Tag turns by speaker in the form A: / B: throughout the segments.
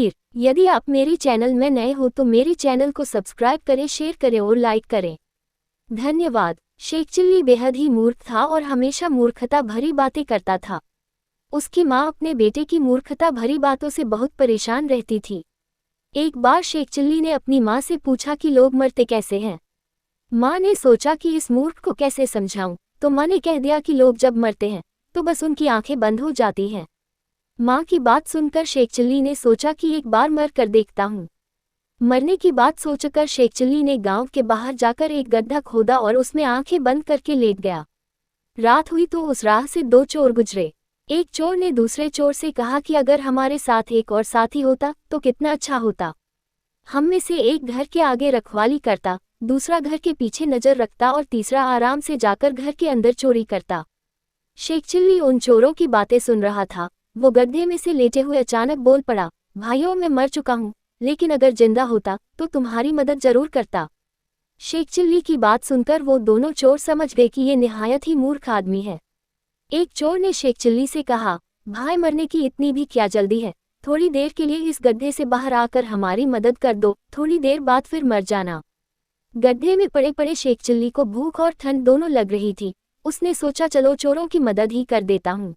A: खीर। यदि आप मेरी चैनल में नए हो तो मेरी चैनल को सब्सक्राइब करें, शेयर करें और लाइक करें। धन्यवाद। शेख चिल्ली बेहद ही मूर्ख था और हमेशा मूर्खता भरी बातें करता था। उसकी माँ अपने बेटे की मूर्खता भरी बातों से बहुत परेशान रहती थी। एक बार शेख चिल्ली ने अपनी माँ से पूछा कि लोग मरते कैसे हैं। माँ ने सोचा कि इस मूर्ख को कैसे समझाऊं, तो माँ ने कह दिया कि लोग जब मरते हैं तो बस उनकी आंखें बंद हो जाती हैं। माँ की बात सुनकर शेख चिल्ली ने सोचा कि एक बार मर कर देखता हूँ। मरने की बात सोचकर शेख चिल्ली ने गांव के बाहर जाकर एक गड्ढा खोदा और उसमें आंखें बंद करके लेट गया। रात हुई तो उस राह से दो चोर गुजरे। एक चोर ने दूसरे चोर से कहा कि अगर हमारे साथ एक और साथी होता तो कितना अच्छा होता। हम में से एक घर के आगे रखवाली करता, दूसरा घर के पीछे नजर रखता और तीसरा आराम से जाकर घर के अंदर चोरी करता। शेख चिल्ली उन चोरों की बातें सुन रहा था। वो गड्ढे में से लेटे हुए अचानक बोल पड़ा, भाइयों मैं मर चुका हूँ, लेकिन अगर जिंदा होता तो तुम्हारी मदद जरूर करता। शेख चिल्ली की बात सुनकर वो दोनों चोर समझ गए कि ये निहायत ही मूर्ख आदमी है। एक चोर ने शेख चिल्ली से कहा, भाई मरने की इतनी भी क्या जल्दी है, थोड़ी देर के लिए इस गड्ढे से बाहर आकर हमारी मदद कर दो, थोड़ी देर बाद फिर मर जाना। गड्ढे में पड़े पड़े शेख चिल्ली को भूख और ठंड दोनों लग रही थी। उसने सोचा चलो चोरों की मदद ही कर देता हूँ।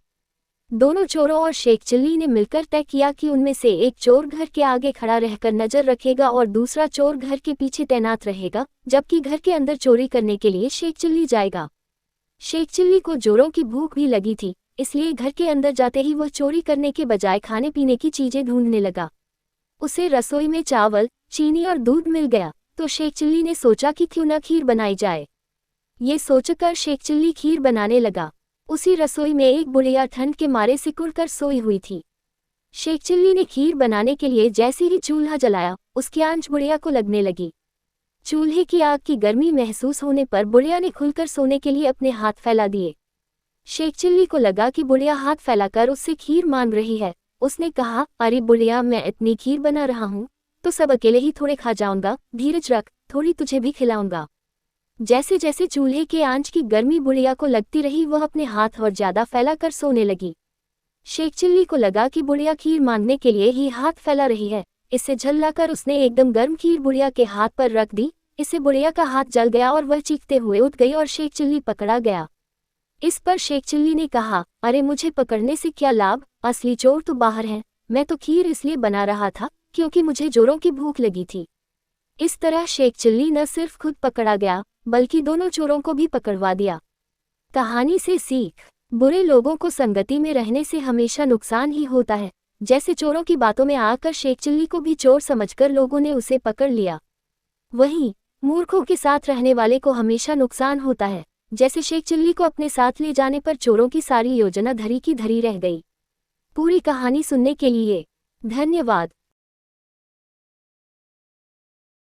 A: दोनों चोरों और शेख चिल्ली ने मिलकर तय किया कि उनमें से एक चोर घर के आगे खड़ा रहकर नजर रखेगा और दूसरा चोर घर के पीछे तैनात रहेगा, जबकि घर के अंदर चोरी करने के लिए शेख चिल्ली जाएगा। शेख चिल्ली को जोरों की भूख भी लगी थी, इसलिए घर के अंदर जाते ही वह चोरी करने के बजाय खाने पीने की चीजें ढूंढने लगा। उसे रसोई में चावल, चीनी और दूध मिल गया, तो शेख चिल्ली ने सोचा कि क्यों न खीर बनाई जाए। ये सोचकर शेख चिल्ली खीर बनाने लगा। उसी रसोई में एक बुढ़िया ठंड के मारे सिकुड़कर सोई हुई थी। शेख चिल्ली ने खीर बनाने के लिए जैसे ही चूल्हा जलाया, उसकी आंच बुढ़िया को लगने लगी। चूल्हे की आग की गर्मी महसूस होने पर बुढ़िया ने खुलकर सोने के लिए अपने हाथ फैला दिए। शेख चिल्ली को लगा कि बुढ़िया हाथ फैलाकर उससे खीर मांग रही है। उसने कहा, अरे बुढ़िया, मैं इतनी खीर बना रहा हूँ तो सब अकेले ही थोड़े खा जाऊंगा, धीरज रख, थोड़ी तुझे भी खिलाऊंगा। जैसे जैसे चूल्हे के आंच की गर्मी बुढ़िया को लगती रही, वह अपने हाथ और ज्यादा फैलाकर सोने लगी। शेख चिल्ली को लगा कि बुढ़िया खीर मांगने के लिए ही हाथ फैला रही है। इससे झल्लाकर उसने एकदम गर्म खीर बुढ़िया के हाथ पर रख दी। इससे बुढ़िया का हाथ जल गया और वह चीखते हुए उठ गई और शेख चिल्ली पकड़ा गया। इस पर शेख चिल्ली ने कहा, अरे मुझे पकड़ने से क्या लाभ, असली चोर तो बाहर हैं। मैं तो खीर इसलिए बना रहा था क्योंकि मुझे जोरों की भूख लगी थी। इस तरह शेख चिल्ली न सिर्फ खुद पकड़ा गया बल्कि दोनों चोरों को भी पकड़वा दिया। कहानी से सीख, बुरे लोगों को संगति में रहने से हमेशा नुकसान ही होता है। जैसे चोरों की बातों में आकर शेख चिल्ली को भी चोर समझकर लोगों ने उसे पकड़ लिया, वहीं मूर्खों के साथ रहने वाले को हमेशा नुकसान होता है। जैसे शेख चिल्ली को अपने साथ ले जाने पर चोरों की सारी योजना धरी की धरी रह गई। पूरी कहानी सुनने के लिए धन्यवाद।